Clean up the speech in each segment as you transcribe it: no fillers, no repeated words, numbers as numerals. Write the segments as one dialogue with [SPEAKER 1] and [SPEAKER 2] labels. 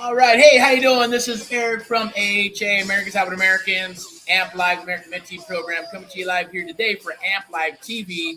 [SPEAKER 1] All right. Hey, how you doing? This is Eric from AHA, Americans Helping Americans, AMP Live American Mentee Program, coming to you live here today for AMP Live TV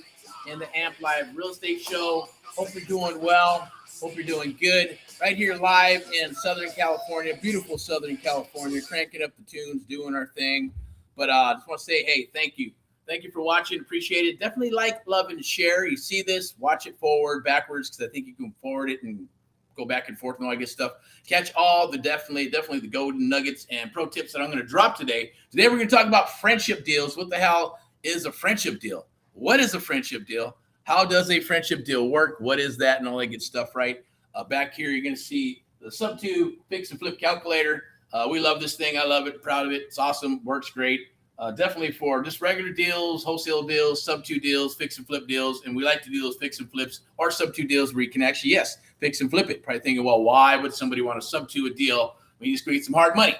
[SPEAKER 1] and the AMP Live Real Estate Show. Hope you're doing well. Hope you're doing good. Right here live in Southern California, beautiful Southern California, cranking up the tunes, doing our thing. But I just want to say, hey, thank you. Thank you for watching. Appreciate it. Definitely like, love, and share. You see this, watch it forward, backwards, because I think you can forward it and go back and forth and all that good stuff. Catch all the definitely the golden nuggets and pro tips that I'm going to drop today. Today we're going to talk about friendship deals. What the hell is a friendship deal? What is a friendship deal? How does a friendship deal work? What is that and all that good stuff, right? Back here, you're going to see the Sub2 Fix and Flip Calculator. We love this thing. I love it. Proud of it. It's awesome. Works great. Definitely for just regular deals, wholesale deals, Sub2 deals, fix and flip deals. And we like to do those fix and flips or Sub2 deals where you can actually, yes, fix and flip it. Probably thinking, well, why would somebody want to Sub2 a deal when you just create some hard money?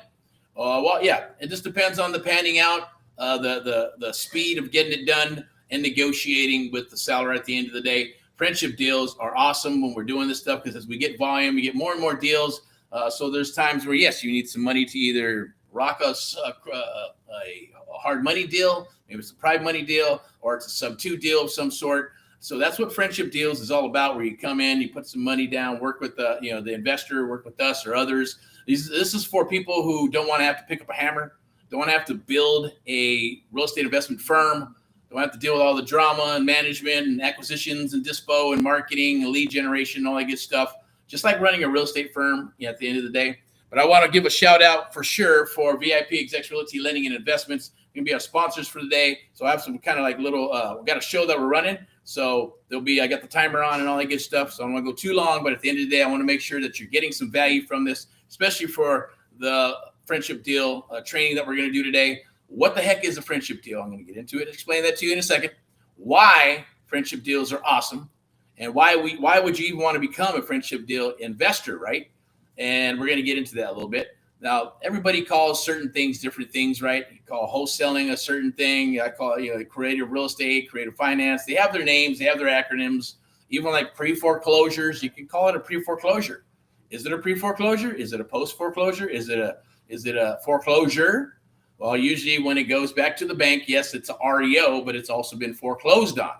[SPEAKER 1] Well, yeah, it just depends on the panning out, the speed of getting it done and negotiating with the seller at the end of the day. Friendship deals are awesome when we're doing this stuff because as we get volume, we get more and more deals. So there's times where, yes, you need some money to either rock us a hard money deal, maybe it's a private money deal, or it's a Sub2 deal of some sort. So that's what friendship deals is all about, where you come in, you put some money down, work with the investor, work with us or others. This is for people who don't want to have to pick up a hammer, don't want to have to build a real estate investment firm, don't have to deal with all the drama and management and acquisitions and dispo and marketing and lead generation and all that good stuff. Just like running a real estate firm at the end of the day. But I want to give a shout out for sure for VIPexecs Realty Lending and Investments. Going to be our sponsors for the day. So I have some kind of like little, we got a show that we're running. So I got the timer on and all that good stuff. So I don't want to go too long, but at the end of the day, I want to make sure that you're getting some value from this, especially for the friendship deal training that we're going to do today. What the heck is a friendship deal? I'm going to get into it, explain that to you in a second. Why friendship deals are awesome and why would you even want to become a friendship deal investor, right? And we're going to get into that a little bit. Now, everybody calls certain things different things, right? You call wholesaling a certain thing. I call it, creative real estate, creative finance. They have their names. They have their acronyms. Even like pre-foreclosures, you can call it a pre-foreclosure. Is it a pre-foreclosure? Is it a post-foreclosure? Is it a foreclosure? Well, usually when it goes back to the bank, yes, it's a REO, but it's also been foreclosed on.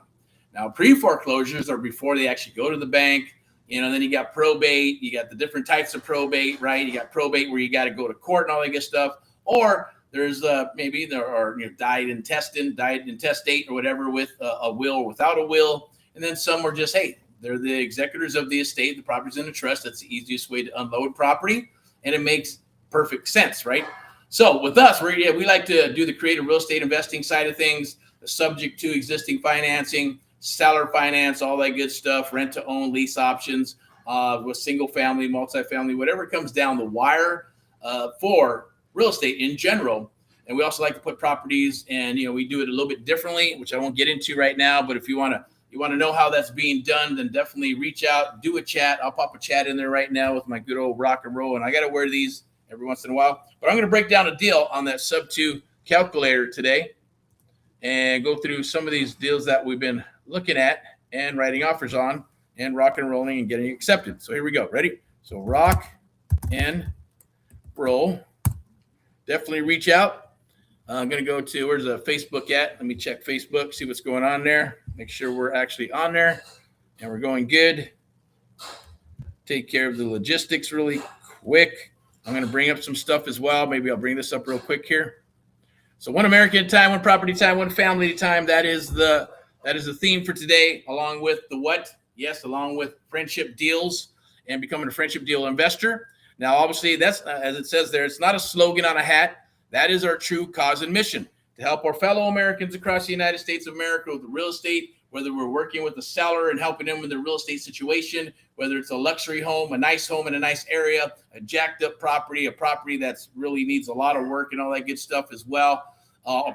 [SPEAKER 1] Now, pre-foreclosures are before they actually go to the bank. Then you got probate, you got the different types of probate, right? You got probate where you got to go to court and all that good stuff. Or there's maybe there are died intestate or whatever with a will or without a will. And then some are just, hey, they're the executors of the estate, the property's in a trust. That's the easiest way to unload property. And it makes perfect sense, right? So with us, we like to do the creative real estate investing side of things, subject to existing financing, seller finance, all that good stuff, rent to own, lease options with single family, multifamily, whatever comes down the wire for real estate in general. And we also like to put properties, and we do it a little bit differently, which I won't get into right now. But if you want to know how that's being done, then definitely reach out, do a chat. I'll pop a chat in there right now with my good old rock and roll, and I got to wear these every once in a while. But I'm going to break down a deal on that Sub2 calculator today and go through some of these deals that we've been looking at and writing offers on and rock and rolling and getting accepted. So here we go. Ready? So rock and roll. Definitely reach out. I'm going to go to, where's the Facebook at? Let me check Facebook, see what's going on there. Make sure we're actually on there and we're going good. Take care of the logistics really quick. I'm going to bring up some stuff as well. Maybe I'll bring this up real quick here. So one American at a time, one property at a time, one family at a time. That is the theme for today, along with the what? Yes, along with friendship deals and becoming a friendship deal investor. Now, obviously, that's as it says there, it's not a slogan on a hat. That is our true cause and mission, to help our fellow Americans across the United States of America with real estate, whether we're working with the seller and helping them with their real estate situation, whether it's a luxury home, a nice home in a nice area, a jacked up property, a property that's really needs a lot of work and all that good stuff as well,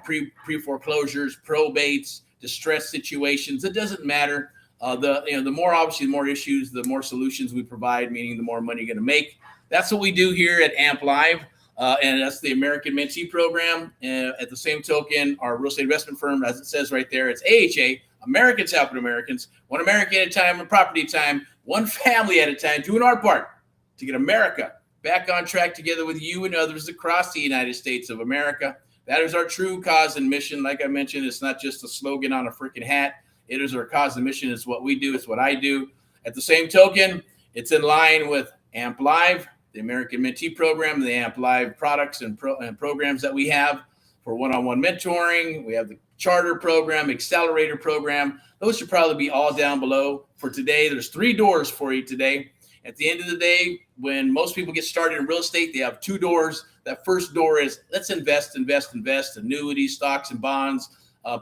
[SPEAKER 1] pre-foreclosures, probates, distress situations. It doesn't matter. The more issues, the more solutions we provide, meaning the more money you're going to make. That's what we do here at AMP Live. And that's the American Mentee Program. At the same token, our real estate investment firm, as it says right there, it's AHA, Americans Helping Americans, one American at a time, one property at a time, one family at a time, doing our part to get America back on track together with you and others across the United States of America. That is our true cause and mission. Like I mentioned, it's not just a slogan on a freaking hat. It is our cause and mission. It's what we do. It's what I do. At the same token, it's in line with AMP Live, the American Mentee Program, the AMP Live products and programs that we have for one-on-one mentoring. We have the Charter Program, Accelerator Program. Those should probably be all down below. For today, there's 3 doors for you today. At the end of the day, when most people get started in real estate, they have 2 doors. That first door is let's invest, annuities, stocks, and bonds.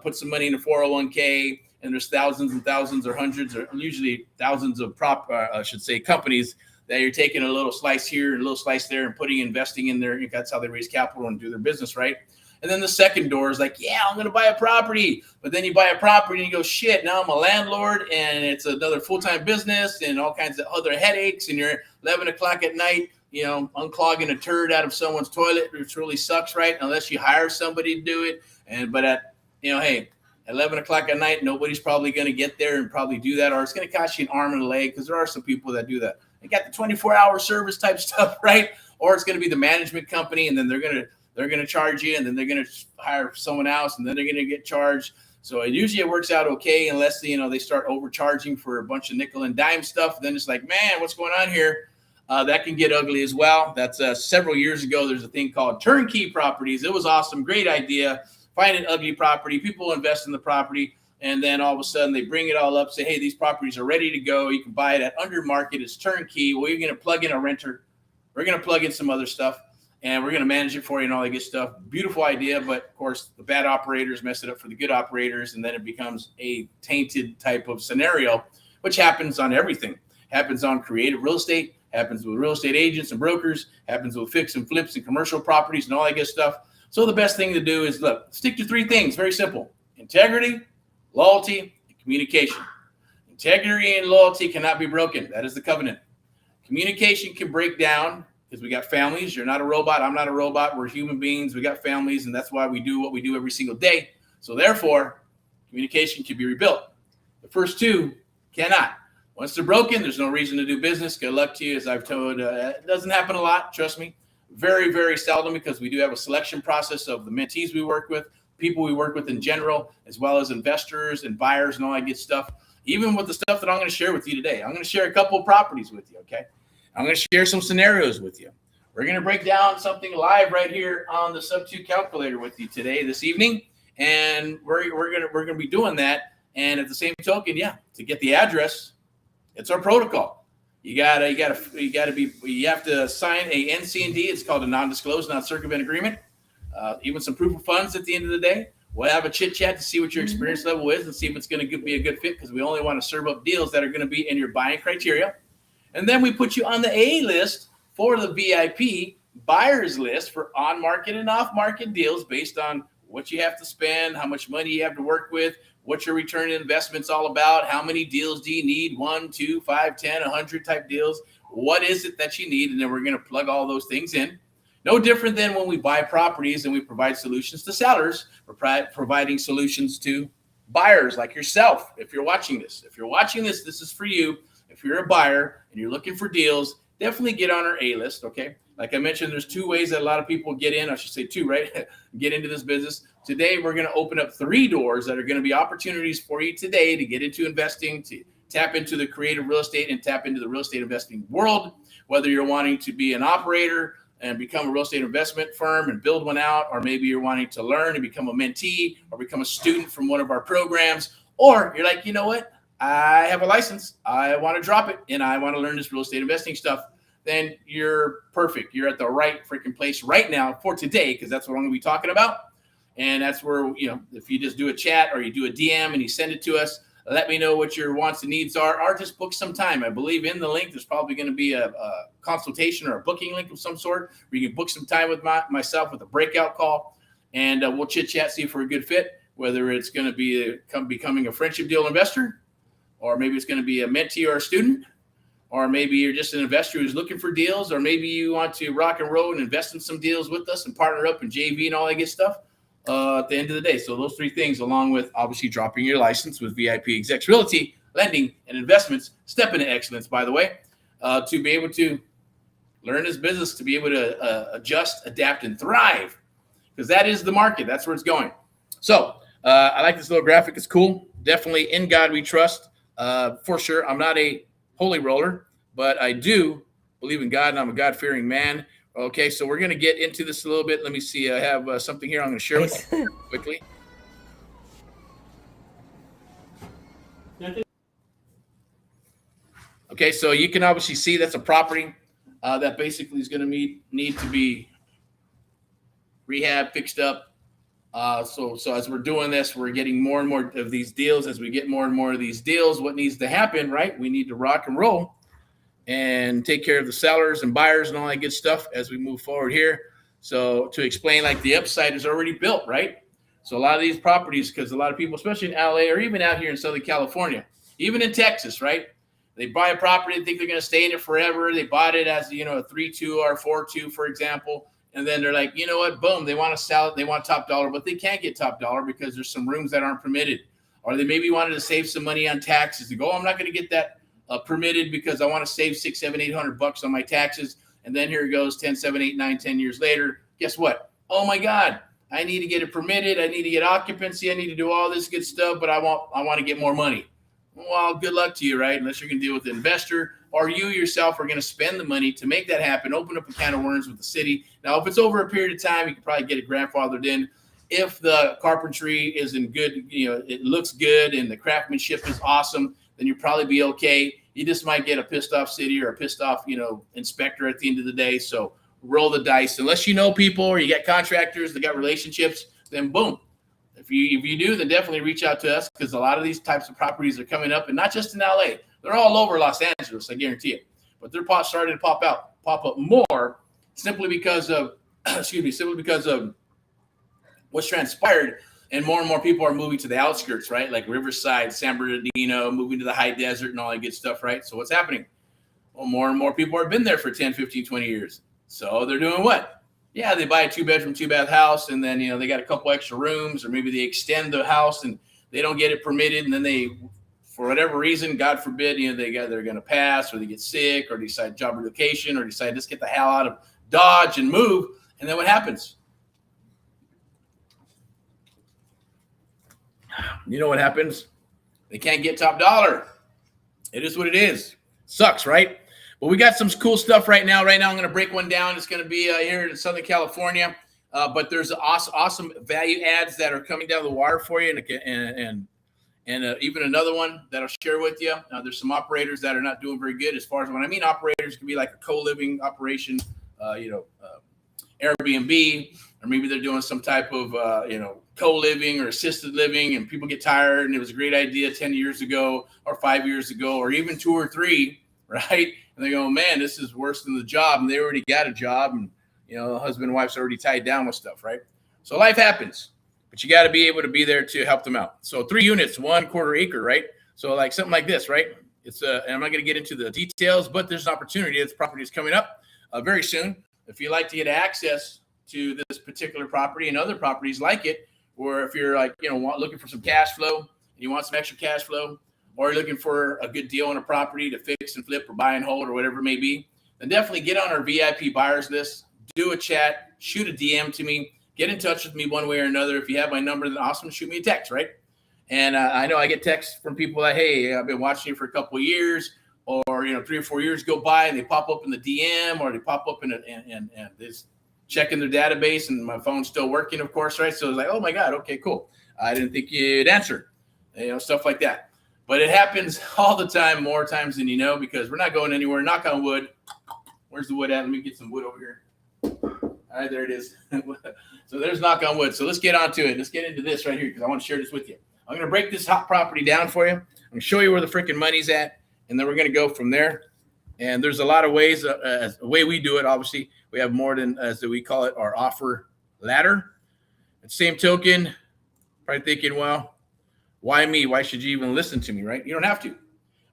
[SPEAKER 1] Put some money in a 401k. And there's thousands and thousands or hundreds or usually thousands of companies that you're taking a little slice here and a little slice there and investing in there. That's how they raise capital and do their business, right? And then the second door is like, yeah, I'm going to buy a property. But then you buy a property and you go, shit, now I'm a landlord and it's another full-time business and all kinds of other headaches. And you're 11 o'clock at night, unclogging a turd out of someone's toilet, which really sucks, right? Unless you hire somebody to do it. But at 11 o'clock at night, nobody's probably going to get there and probably do that. Or it's going to cost you an arm and a leg because there are some people that do that. They got the 24-hour service type stuff, right? Or it's going to be the management company and then they're going to charge you and then they're going to hire someone else and then they're going to get charged. So usually it works out okay unless, they start overcharging for a bunch of nickel and dime stuff. Then it's like, man, what's going on here? That can get ugly as well. That's several years ago. There's a thing called turnkey properties. It was awesome. Great idea. Find an ugly property. People invest in the property. And then all of a sudden they bring it all up, say, hey, these properties are ready to go. You can buy it at under market. It's turnkey. Well, you're going to plug in a renter. We're going to plug in some other stuff. And we're going to manage it for you and all that good stuff. Beautiful idea. But, of course, the bad operators mess it up for the good operators. And then it becomes a tainted type of scenario, which happens on everything. Happens on creative real estate. Happens with real estate agents and brokers. Happens with fix and flips and commercial properties and all that good stuff. So the best thing to do is, stick to 3 things. Very simple. Integrity, loyalty, and communication. Integrity and loyalty cannot be broken. That is the covenant. Communication can break down because we got families. You're not a robot. I'm not a robot. We're human beings. We got families, and that's why we do what we do every single day. So therefore, communication can be rebuilt. The first 2 cannot. Once they're broken, there's no reason to do business. Good luck to you. As I've told, it doesn't happen a lot. Trust me. Very, very seldom because we do have a selection process of the mentees we work with, people we work with in general, as well as investors and buyers and all that good stuff. Even with the stuff that I'm going to share with you today. I'm going to share a couple of properties with you, okay? I'm going to share some scenarios with you. We're going to break down something live right here on the Sub2 calculator with you today, this evening. And we're going to be doing that. And at the same token, to get the address, it's our protocol. You have to sign a NC&D. It's called a non-disclosed, non-circumvent agreement. Even some proof of funds at the end of the day. We'll have a chit chat to see what your experience level is and see if it's going to be a good fit because we only want to serve up deals that are going to be in your buying criteria. And then we put you on the A list for the VIP buyers list for on-market and off-market deals based on what you have to spend, how much money you have to work with, what your return on investment's all about, how many deals do you need, 1, 2, 5, 10, 100 type deals. What is it that you need? And then we're going to plug all those things in. No different than when we buy properties and we provide solutions to sellers. We're providing solutions to buyers like yourself. If you're watching this, this is for you. If you're a buyer and you're looking for deals, definitely get on our A list, okay? Like I mentioned, there's 2 ways that a lot of people get in. I should say 2, right? Get into this business. Today, we're going to open up 3 doors that are going to be opportunities for you today to get into investing, to tap into the creative real estate and tap into the real estate investing world, whether you're wanting to be an operator and become a real estate investment firm and build one out, or maybe you're wanting to learn and become a mentee or become a student from one of our programs, or you're like, you know what? I have a license. I want to drop it and I want to learn this real estate investing stuff. Then you're perfect. You're at the right freaking place right now for today because that's what I'm going to be talking about. And that's where, if you just do a chat or you do a DM and you send it to us, let me know what your wants and needs are, or just book some time. I believe in the link, there's probably going to be a consultation or a booking link of some sort where you can book some time with myself with a breakout call, and we'll chit chat, see if we're a good fit, whether it's going to be becoming a friendship deal investor, or maybe it's going to be a mentee or a student, or maybe you're just an investor who's looking for deals, or maybe you want to rock and roll and invest in some deals with us and partner up in JV and all that good stuff. At the end of the day. So those 3 things, along with obviously dropping your license with VIPexecs Realty, lending and investments, step into excellence, by the way, to be able to learn this business to be able to adjust, adapt, and thrive, because that is the market. That's where it's going. So I like this little graphic. It's cool. Definitely in God we trust, for sure. I'm not a holy roller, but I do believe in God, and I'm a God-fearing man. Okay, so we're going to get into this a little bit. Let me see. I have something here I'm going to share with you quickly. Okay, so you can obviously see that's a property that basically is going to need to be rehab, fixed up. So as we're doing this, we're getting more and more of these deals. As we get more and more of these deals, what needs to happen, right? We need to rock and roll and take care of the sellers and buyers and all that good stuff as we move forward here. So to explain, like, the upside is already built, right? So a lot of these properties, because a lot of people, especially in LA or even out here in Southern California, even in Texas, right? They buy a property, they think they're going to stay in it forever. They bought it as, a 3-2 or 4-2, for example. And then they're like, you know what, boom, they want to sell it. They want top dollar, but they can't get top dollar because there's some rooms that aren't permitted. Or they maybe wanted to save some money on taxes. They go, I'm not going to get that permitted because I want to save $600, $700, $800 on my taxes. And then here it goes 10, 7, 8, 9, 10 years later. Guess what? Oh my God, I need to get it permitted. I need to get occupancy. I need to do all this good stuff, but I want to get more money. Well, good luck to you, right? Unless you're going to deal with an investor, or you yourself are going to spend the money to make that happen, open up a can of worms with the city. Now, if it's over a period of time, you can probably get it grandfathered in. If the carpentry is in good, it looks good and the craftsmanship is awesome, then you'll probably be okay. You just might get a pissed off city or a pissed off, inspector at the end of the day. So roll the dice. Unless you know people or you got contractors that got relationships, then boom. If you do, then definitely reach out to us, because a lot of these types of properties are coming up, and not just in LA. They're all over Los Angeles, I guarantee it. But they're starting to pop up more simply because of what's transpired. And more people are moving to the outskirts, right? Like Riverside, San Bernardino, moving to the high desert and all that good stuff, right? So what's happening? Well, more and more people have been there for 10, 15, 20 years. So they're doing what? Yeah, they buy a 2-bedroom, 2-bath house, and then, they got a couple extra rooms, or maybe they extend the house and they don't get it permitted. And then they, for whatever reason, God forbid, they're going to pass, or they get sick, or decide job relocation, or decide let's get the hell out of Dodge and move. And then what happens? You know what happens? They can't get top dollar. It is what it is. Sucks, right? But we got some cool stuff right now. Right now, I'm going to break one down. It's going to be here in Southern California. But there's awesome value adds that are coming down the wire for you, and even another one that I'll share with you. There's some operators that are not doing very good. As far as when I mean operators, it can be like a co-living operation, Airbnb, or maybe they're doing some type of co-living or assisted living, and people get tired, and it was a great idea 10 years ago or 5 years ago or even 2 or 3, right? And they go, man, this is worse than the job, and they already got a job, and the husband and wife's already tied down with stuff, right? So life happens, but you got to be able to be there to help them out. So 3 units, 1/4 acre, right? So like something like this, right? It's and I'm not going to get into the details, but there's an opportunity. This property is coming up very soon. If you'd like to get access to this particular property and other properties like it, or if you're like, looking for some cash flow and you want some extra cash flow, or you're looking for a good deal on a property to fix and flip or buy and hold or whatever it may be, then definitely get on our VIP buyers list, do a chat, shoot a DM to me, get in touch with me one way or another. If you have my number, then awesome, shoot me a text, right? And I know I get texts from people that, hey, I've been watching you for a couple of years, or 3 or 4 years go by and they pop up in the DM, or they pop up in and this checking their database, and my phone's still working, of course, right? So it's like, oh my God, okay, cool. I didn't think you'd answer, stuff like that. But it happens all the time, more times than you know, because we're not going anywhere. Knock on wood. Where's the wood at? Let me get some wood over here. All right, there it is. So there's knock on wood. So let's get on to it. Let's get into this right here, because I want to share this with you. I'm going to break this hot property down for you. I'm going to show you where the freaking money's at, and then we're going to go from there. And there's a lot of ways. The way we do it, obviously, we have more than, as we call it, our offer ladder. At the same token, probably thinking, well, why me? Why should you even listen to me, right? You don't have to.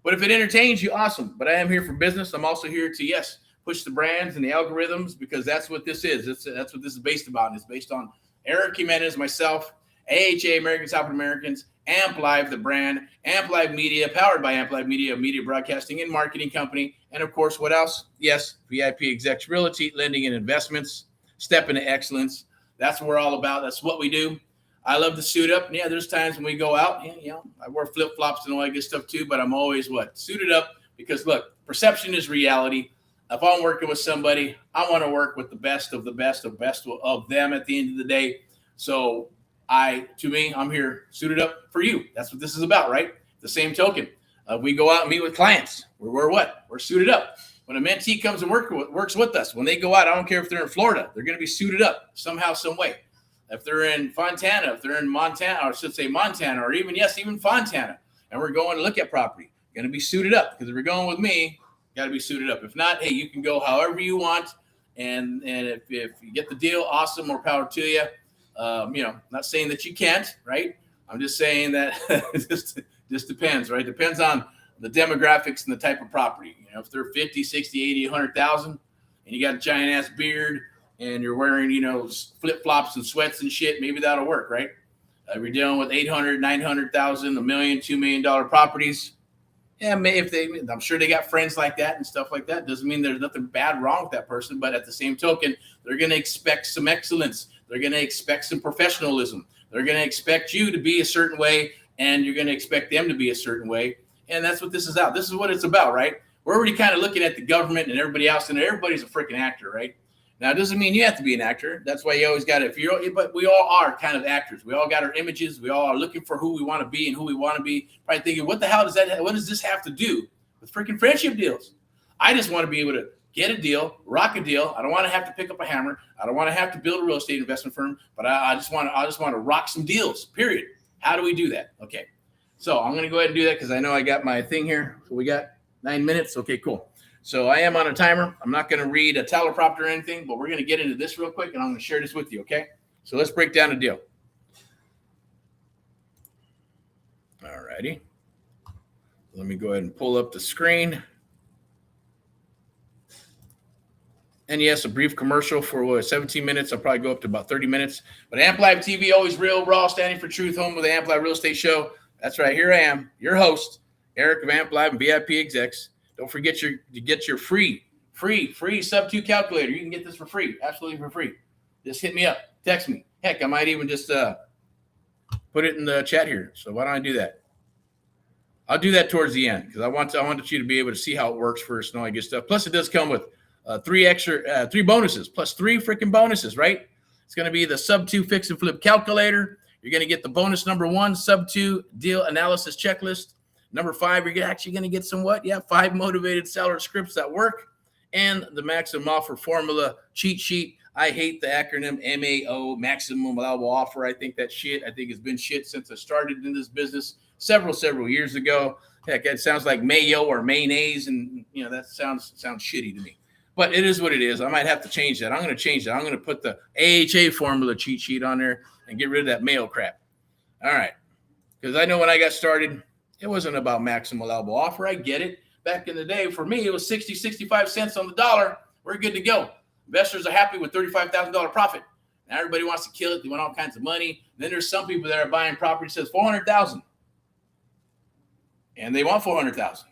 [SPEAKER 1] But if it entertains you, awesome. But I am here for business. I'm also here to, yes, push the brands and the algorithms, because that's what this is. That's what this is based about. And it's based on Erick Jimenez, myself, AHA, Americans Helping Americans, Amp Live, the brand, Amp Live Media, powered by Amp Live Media, a media broadcasting and marketing company. And of course, what else? Yes, VIPexecs Realty, lending and investments, step into excellence. That's what we're all about. That's what we do. I love to suit up. Yeah, there's times when we go out, I wear flip-flops and all that good stuff too, but I'm always suited up, because look, perception is reality. If I'm working with somebody, I want to work with the best of the best of them at the end of the day. So I'm here suited up for you. That's what this is about, right? The same token. We go out and meet with clients. We're suited up. When a mentee comes and works with us, when they go out, I don't care if they're in Florida, they're going to be suited up somehow, some way. If they're in Montana, or I should say Montana, or even Fontana, and we're going to look at property, going to be suited up, because if you're going with me, got to be suited up. If not, hey, you can go however you want, and if you get the deal, awesome, more power to you. Not saying that you can't, right? I'm just saying that it just depends, right? Depends on the demographics and the type of property. If they're 50, 60, 80, 100,000, and you got a giant ass beard, and you're wearing, flip-flops and sweats and shit, maybe that'll work, right? If you're dealing with 800, 900,000, $1 million, $2 million properties, yeah, I'm sure they got friends like that and stuff like that. Doesn't mean there's nothing bad wrong with that person, but at the same token, they're going to expect some excellence. They're going to expect some professionalism. They're going to expect you to be a certain way, and you're going to expect them to be a certain way. And that's what this is about. This is what it's about, right? We're already kind of looking at the government and everybody else, and everybody's a freaking actor, right? Now, it doesn't mean you have to be an actor. That's why you always got to, but we all are kind of actors. We all got our images. We all are looking for who we want to be and who we want to be. Probably thinking, what does this have to do with freaking friendship deals? I just want to be able to get a deal, rock a deal. I don't want to have to pick up a hammer. I don't want to have to build a real estate investment firm, but I just want to rock some deals, period. How do we do that? Okay. So I'm going to go ahead and do that, because I know I got my thing here. So we got 9 minutes. Okay, cool. So I am on a timer. I'm not going to read a teleprompter or anything, but we're going to get into this real quick, and I'm going to share this with you, okay? So let's break down a deal. All righty. Let me go ahead and pull up the screen. And yes, a brief commercial for 17 minutes. I'll probably go up to about 30 minutes. But Amp Live TV, always real, raw, standing for truth, home of the Amp Live Real Estate Show. That's right. Here I am, your host, Erick of Amp Live and VIPexecs. Don't forget to get your free sub-2 calculator. You can get this for free, absolutely for free. Just hit me up, text me. Heck, I might even just put it in the chat here. So why don't I do that? I'll do that towards the end, because I want you to be able to see how it works first and all that good stuff. Plus, it does come with three bonuses, plus 3 freaking bonuses, right? It's going to be the sub-2 fix and flip calculator. You're going to get the bonus number 1, sub-2 deal analysis checklist. Number 5, you're actually going to get some 5 motivated seller scripts that work, and the maximum offer formula cheat sheet. I hate the acronym MAO, maximum allowable offer. I think that shit. I think it's been shit since I started in this business several years ago. Heck, it sounds like mayo or mayonnaise, and that sounds shitty to me. But it is what it is. I might have to change that. I'm going to change that. I'm going to put the AHA formula cheat sheet on there and get rid of that mayo crap. All right, because I know when I got started, it wasn't about maximum allowable offer. I get it. Back in the day, for me, it was 60, 65 cents on the dollar. We're good to go. Investors are happy with $35,000 profit. Now everybody wants to kill it. They want all kinds of money. Then there's some people that are buying property that says $400,000. And they want $400,000.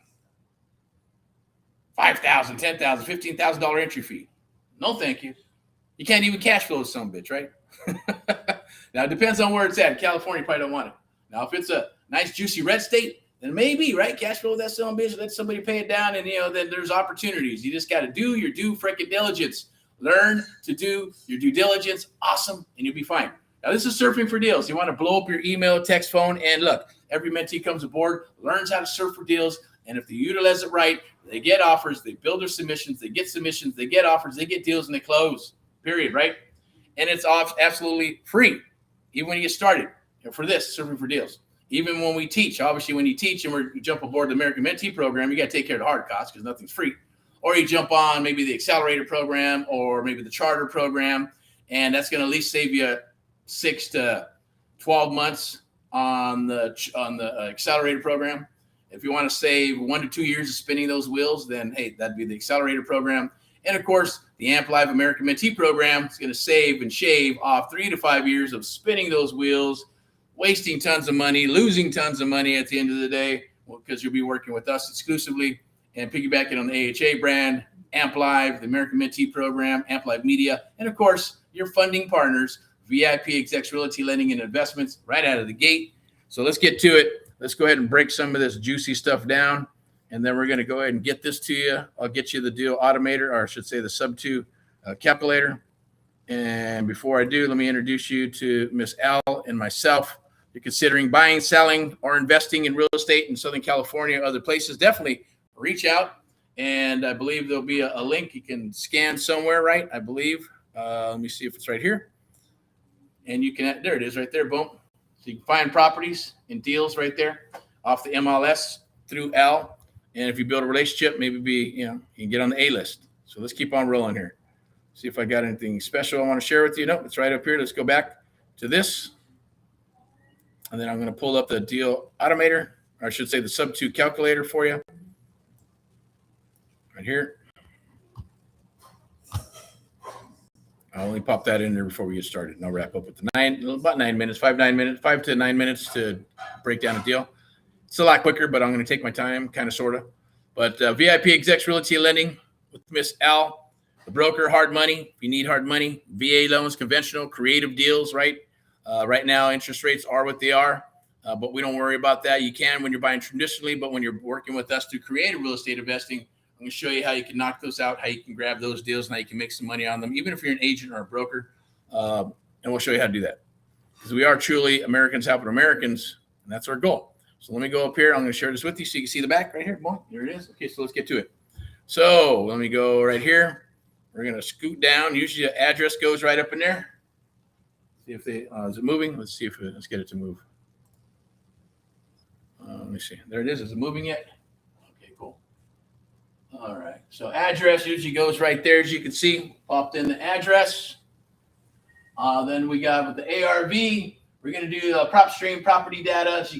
[SPEAKER 1] $5,000, $10,000, $15,000 entry fee. No, thank you. You can't even cash flow some bitch, right? Now, it depends on where it's at. In California, you probably don't want it. Now, if it's a nice, juicy red state, then maybe, right? Cash flow that some bitch, let somebody pay it down, and, then there's opportunities. You just got to do your due freaking diligence. Learn to do your due diligence. Awesome, and you'll be fine. Now, this is surfing for deals. You want to blow up your email, text, phone, and look, every mentee comes aboard, learns how to surf for deals, and if they utilize it right, they get offers, they build their submissions, they get submissions, they get offers, they get deals, and they close, period, right? And it's absolutely free, even when you get started for this, surfing for deals. Even when we teach, obviously when you teach and you jump aboard the American Mentee Program, you got to take care of the hard costs because nothing's free. Or you jump on maybe the accelerator program or maybe the charter program, and that's going to at least save you 6 to 12 months on the accelerator program. If you want to save 1 to 2 years of spinning those wheels, then hey, that'd be the accelerator program. And of course, the Amp Live American Mentee Program is going to save and shave off 3 to 5 years of spinning those wheels wasting tons of money, losing tons of money at the end of the day, because you'll be working with us exclusively and piggybacking on the AHA brand, Amp Live, the American Mentee Program, Amp Live Media, and of course, your funding partners, VIPexecs Realty Lending and Investments, right out of the gate. So let's get to it. Let's go ahead and break some of this juicy stuff down, and then we're going to go ahead and get this to you. I'll get you the deal automator, or I should say the sub-2 calculator. And before I do, let me introduce you to Miss Al and myself. If you're considering buying, selling, or investing in real estate in Southern California or other places, definitely reach out. And I believe there'll be a link you can scan somewhere, right? I believe. Let me see if it's right here. And you can, there it is right there, boom. So you can find properties and deals right there off the MLS through Al. And if you build a relationship, maybe you can get on the A list. So let's keep on rolling here. See if I got anything special I want to share with you. Nope, it's right up here. Let's go back to this. And then I'm going to pull up the deal automator, or I should say the sub-2 calculator for you. Right here. I'll only pop that in there before we get started. And I'll wrap up with about 9 minutes, 5 to 9 minutes to break down a deal. It's a lot quicker, but I'm going to take my time, kind of, sort of. But VIPexecs Realty Lending with Miss Al, the broker, hard money. If you need hard money, VA loans, conventional, creative deals, right? Right now, interest rates are what they are, but we don't worry about that. You can when you're buying traditionally, but when you're working with us through creative real estate investing, I'm going to show you how you can knock those out, how you can grab those deals, and how you can make some money on them, even if you're an agent or a broker. And we'll show you how to do that, because we are truly Americans helping Americans, and that's our goal. So let me go up here. I'm going to share this with you so you can see the back right here. Boom, there it is. Okay, so let's get to it. So let me go right here. We're going to scoot down. Usually the address goes right up in there. See if they, is it moving? Let's see if let's get it to move. Let me see. There it is. Is it moving yet? Okay, cool. All right. So address usually goes right there, as you can see. Popped in the address. Then we got with the ARV. We're going to do prop stream property data. So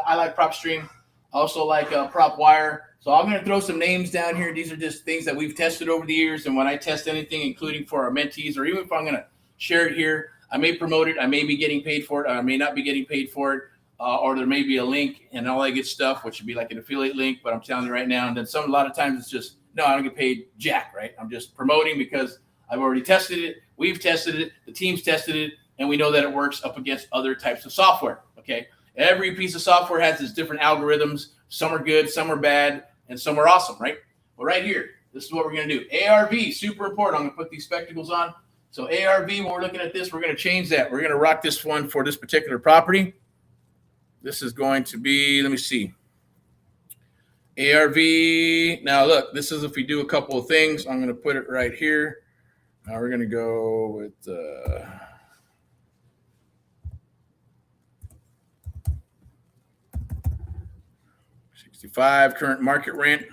[SPEAKER 1] I like prop stream. Also like prop wire. So I'm going to throw some names down here. These are just things that we've tested over the years. And when I test anything, including for our mentees, or even if I'm going to share it here, I may promote it. I may be getting paid for it. I may not be getting paid for it. Or there may be a link and all that good stuff, which would be like an affiliate link. But I'm telling you right now, and then a lot of times it's just, no, I don't get paid jack, right? I'm just promoting because I've already tested it. We've tested it. The team's tested it. And we know that it works up against other types of software, okay? Every piece of software has its different algorithms. Some are good, some are bad, and some are awesome, right? Well, right here, this is what we're going to do. ARV, super important. I'm going to put these spectacles on. So ARV, when we're looking at this, we're going to change that. We're going to rock this one for this particular property. This is going to be, let me see. ARV, now look, this is if we do a couple of things. I'm going to put it right here. Now we're going to go with 65 current market rent,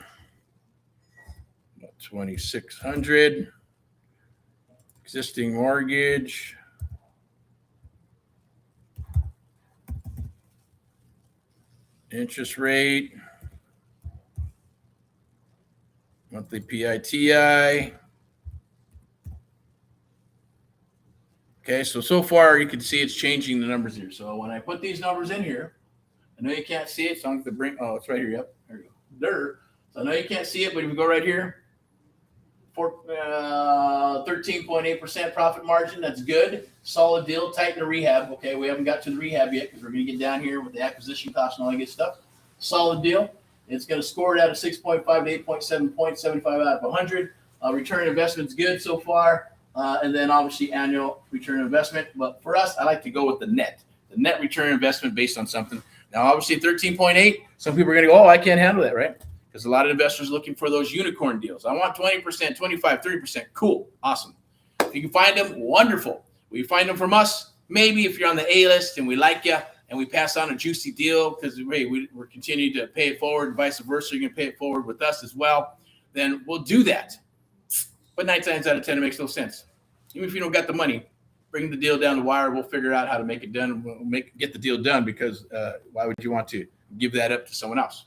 [SPEAKER 1] about 2,600. Existing mortgage, interest rate, monthly PITI. Okay, so far you can see it's changing the numbers here. So when I put these numbers in here, I know you can't see it, so I'm going to bring, oh, it's right here. Yep, there you go. There. So I know you can't see it, but if we go right here, 13.8% profit margin. That's good. Solid deal. Tighten the rehab. Okay, we haven't got to the rehab yet because we're going to get down here with the acquisition costs and all that good stuff. Solid deal. It's going to score it out of 6.5 to 8.7 points, 75 out of 100. Return on investment's good so far. And then obviously annual return on investment. But for us, I like to go with the net return on investment based on something. Now, obviously 13.8, some people are going to go, oh, I can't handle that, right? Because a lot of investors are looking for those unicorn deals. I want 20%, 25, 30%. Cool. Awesome. If you can find them, wonderful. Will you find them from us? Maybe if you're on the A list and we like you and we pass on a juicy deal because hey, we're continuing to pay it forward and vice versa. You're going to pay it forward with us as well. Then we'll do that. But 9 times out of 10, it makes no sense. Even if you don't got the money, bring the deal down the wire. We'll figure out how to make it done. We'll get the deal done because why would you want to give that up to someone else?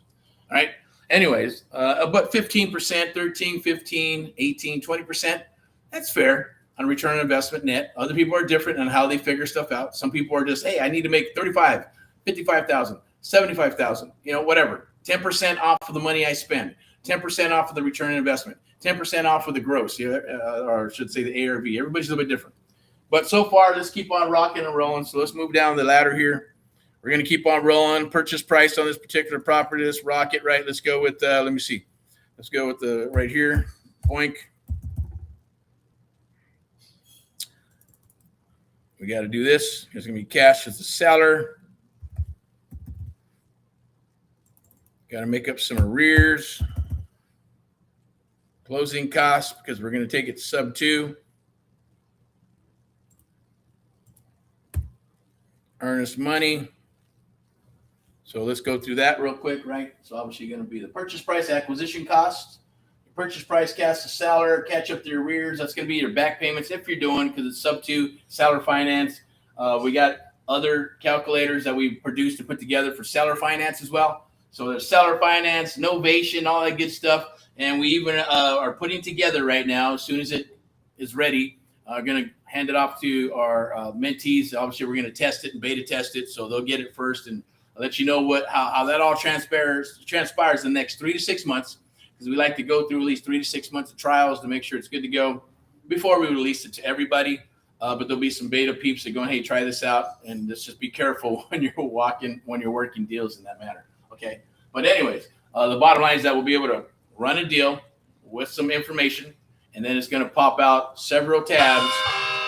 [SPEAKER 1] All right. Anyways, about 15%, 13, 15, 18, 20%. That's fair. on return on investment net. Other people are different on how they figure stuff out. Some people are just, hey, I need to make 35, 55,000, 75,000, whatever. 10% off of the money I spend, 10% off of the return on investment, 10% off of the gross, or I should say the ARV. Everybody's a little bit different. But so far, let's keep on rocking and rolling. So let's move down the ladder here. We're going to keep on rolling. Purchase price on this particular property. Let's rock it, right? Let's go with, let me see. Let's go with the right here. Boink. We got to do this. There's going to be cash as the seller. Got to make up some arrears. Closing costs, because we're going to take it sub 2. Earnest money. So let's go through that real quick, right? So obviously going to be the purchase price, acquisition costs, purchase price, cash to seller, catch up the arrears. That's going to be your back payments if you're doing, because it's sub 2 seller finance. We got other calculators that we produced to put together for seller finance as well. So there's seller finance, novation, all that good stuff. And we even are putting together right now, as soon as it is ready, going to hand it off to our mentees. Obviously, we're going to test it and beta test it, so they'll get it first, and I'll let you know how that all transpires the next 3 to 6 months, because we like to go through at least 3 to 6 months of trials to make sure it's good to go before we release it to everybody. But there'll be some beta peeps that go, hey, try this out, and just be careful when you're working deals in that manner. Okay. But anyways, the bottom line is that we'll be able to run a deal with some information, and then it's going to pop out several tabs.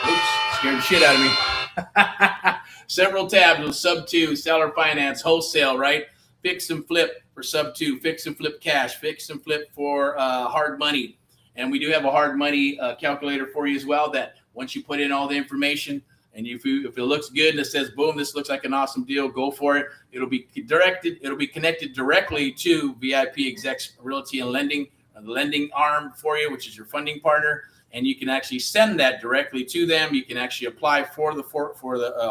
[SPEAKER 1] Oops, scared the shit out of me. Several tabs of sub 2, seller finance, wholesale, right? Fix and flip for sub 2, fix and flip cash, fix and flip for hard money. And we do have a hard money calculator for you as well, that once you put in all the information, and if it looks good and it says, boom, this looks like an awesome deal, go for it. It'll be connected directly to VIPexecs Realty and Lending, the lending arm for you, which is your funding partner. And you can actually send that directly to them. You can actually apply for the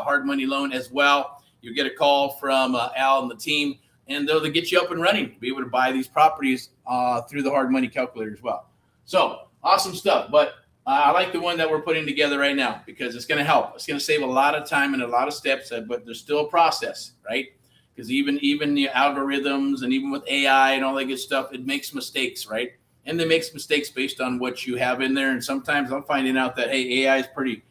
[SPEAKER 1] hard money loan as well. You get a call from Al and the team, and they'll get you up and running, be able to buy these properties through the hard money calculator as well. So awesome stuff. But I like the one that we're putting together right now, because it's going to help. It's going to save a lot of time and a lot of steps, but there's still a process, right? Because even the algorithms and even with AI and all that good stuff, it makes mistakes, right? And they make mistakes based on what you have in there. And sometimes I'm finding out that, hey, AI is pretty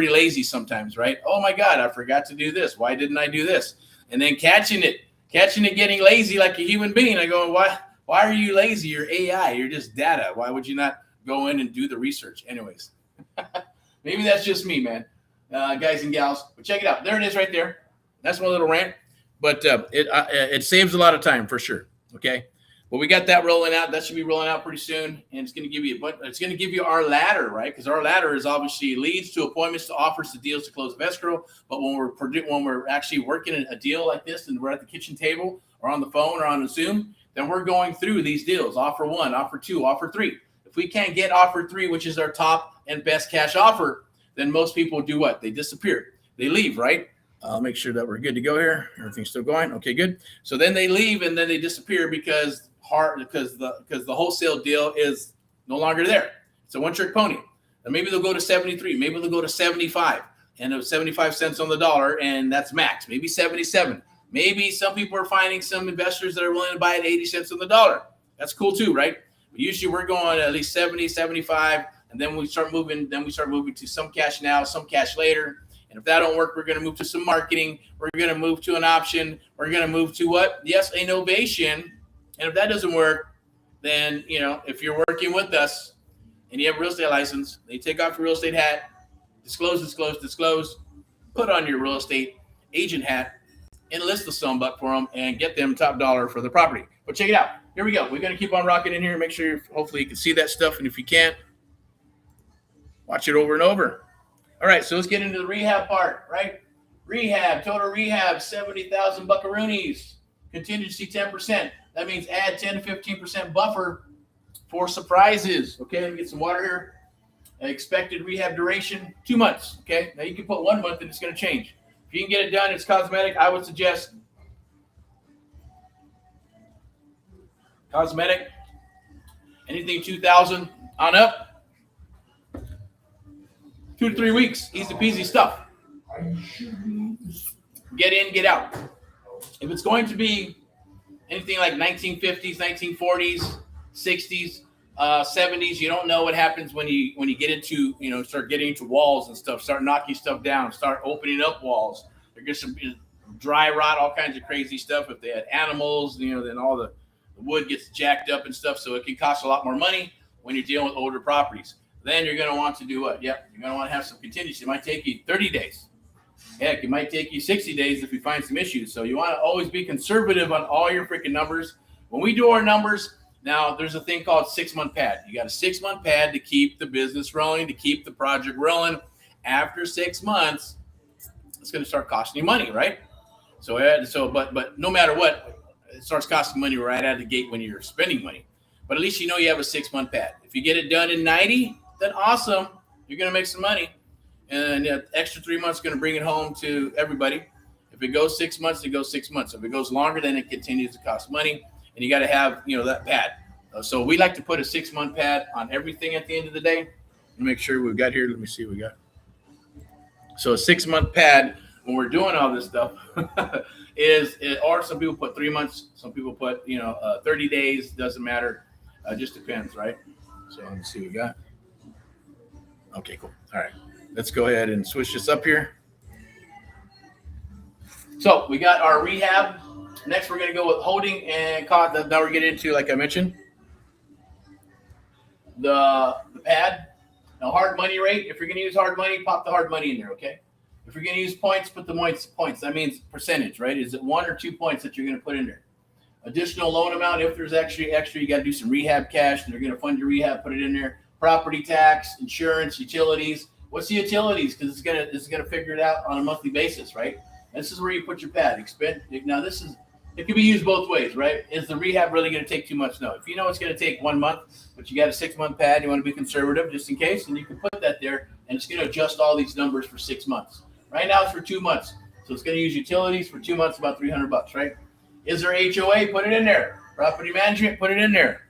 [SPEAKER 1] lazy sometimes, right? Oh my God, I forgot to do this. Why didn't I do this? And then catching it getting lazy like a human being. I go, why are you lazy? You're AI. You're just data. Why would you not go in and do the research? Anyways, maybe that's just me, man, guys and gals. But check it out. There it is right there. That's my little rant. But it saves a lot of time for sure. Okay. Well, we got that rolling out. That should be rolling out pretty soon, and it's going to give you our ladder, right? Because our ladder is obviously leads to appointments, to offers, to deals, to close of escrow. But when we're actually working a deal like this, and we're at the kitchen table or on the phone or on a Zoom, then we're going through these deals: offer 1, offer 2, offer 3. If we can't get offer 3, which is our top and best cash offer, then most people do what? They disappear. They leave, right? I'll make sure that we're good to go here. Everything's still going. Okay, good. So then they leave and then they disappear because the wholesale deal is no longer there. It's a one-trick pony. And maybe they'll go to 73. Maybe they'll go to 75, and it was 75 cents on the dollar, and that's max. Maybe 77. Maybe some people are finding some investors that are willing to buy at 80 cents on the dollar. That's cool too, right? But usually we're going at least 70, 75, and then we start moving. Then we start moving to some cash now, some cash later. And if that don't work, we're going to move to some marketing. We're going to move to an option. We're going to move to what? Yes, a novation. And if that doesn't work, then, if you're working with us and you have a real estate license, you take off your real estate hat, disclose, put on your real estate agent hat, enlist the sunbuck for them, and get them top dollar for the property. But check it out. Here we go. We're going to keep on rocking in here. Make sure hopefully you can see that stuff. And if you can't, watch it over and over. All right, so let's get into the rehab part, right? Rehab, total rehab, 70,000 buckaroonies. Contingency 10%. That means add 10 to 15% buffer for surprises. Okay, let me get some water here. Expected rehab duration, 2 months. Okay, now you can put 1 month and it's going to change. If you can get it done, it's cosmetic. I would suggest cosmetic, anything 2,000 on up. 2 to 3 weeks, easy peasy stuff. Get in, get out. If it's going to be anything like 1950s, 1940s, 60s, 70s, you don't know what happens when you get into, start getting into walls and stuff, start knocking stuff down, start opening up walls. There gets some dry rot, all kinds of crazy stuff. If they had animals, then all the wood gets jacked up and stuff, so it can cost a lot more money when you're dealing with older properties. Then you're going to want to do what? Yep, you're going to want to have some contingency. It might take you 30 days. Heck, it might take you 60 days if you find some issues. So you want to always be conservative on all your freaking numbers. When we do our numbers, now there's a thing called 6-month pad. You got a 6-month pad to keep the business rolling, to keep the project rolling. After 6 months, it's going to start costing you money, right? But no matter what, it starts costing money right out of the gate when you're spending money. But at least you know you have a 6-month pad. If you get it done in 90, then awesome. You're going to make some money. And the extra 3 months is going to bring it home to everybody. If it goes 6 months, it goes 6 months. If it goes longer, then it continues to cost money. And you got to have, that pad. So we like to put a 6-month pad on everything at the end of the day. Let me make sure we've got here. Let me see what we got. So a 6-month pad when we're doing all this stuff or some people put 3 months. Some people put, 30 days. Doesn't matter. Just depends, right? So let me see what we got. Okay, cool. All right. Let's go ahead and switch this up here. So we got our rehab. Next, we're going to go with holding and caught. Now we're getting into, like I mentioned, the pad. Now, hard money rate. If you're going to use hard money, pop the hard money in there, okay? If you're going to use points, put the points. That means percentage, right? Is it 1 or 2 points that you're going to put in there? Additional loan amount. If there's actually extra, you got to do some rehab cash. They're going to fund your rehab. Put it in there. Property tax, insurance, utilities. What's the utilities? Because it's gonna figure it out on a monthly basis, right? This is where you put your pad. Now it can be used both ways, right? Is the rehab really gonna take too much? No. If you know it's gonna take 1 month, but you got a 6-month pad, you want to be conservative just in case, and you can put that there, and it's gonna adjust all these numbers for 6 months. Right now it's for 2 months, so it's gonna use utilities for 2 months, about $300, right? Is there HOA? Put it in there. Property management? Put it in there.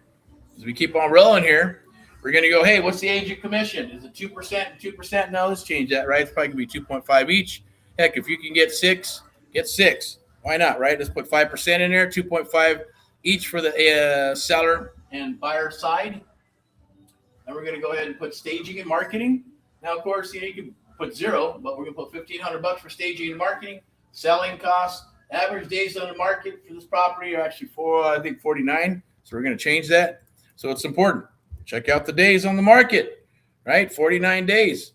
[SPEAKER 1] As we keep on rolling here. We're going to go, hey, what's the agent commission? Is it 2% and 2%? No, let's change that, right? It's probably going to be 2.5 each. Heck, if you can get 6, get 6. Why not, right? Let's put 5% in there, 2.5 each for the seller and buyer side. Then we're going to go ahead and put staging and marketing. Now, of course, you can put 0, but we're going to put $1,500 for staging and marketing. Selling costs, average days on the market for this property are actually 49. So we're going to change that. So it's important. Check out the days on the market, right? 49 days.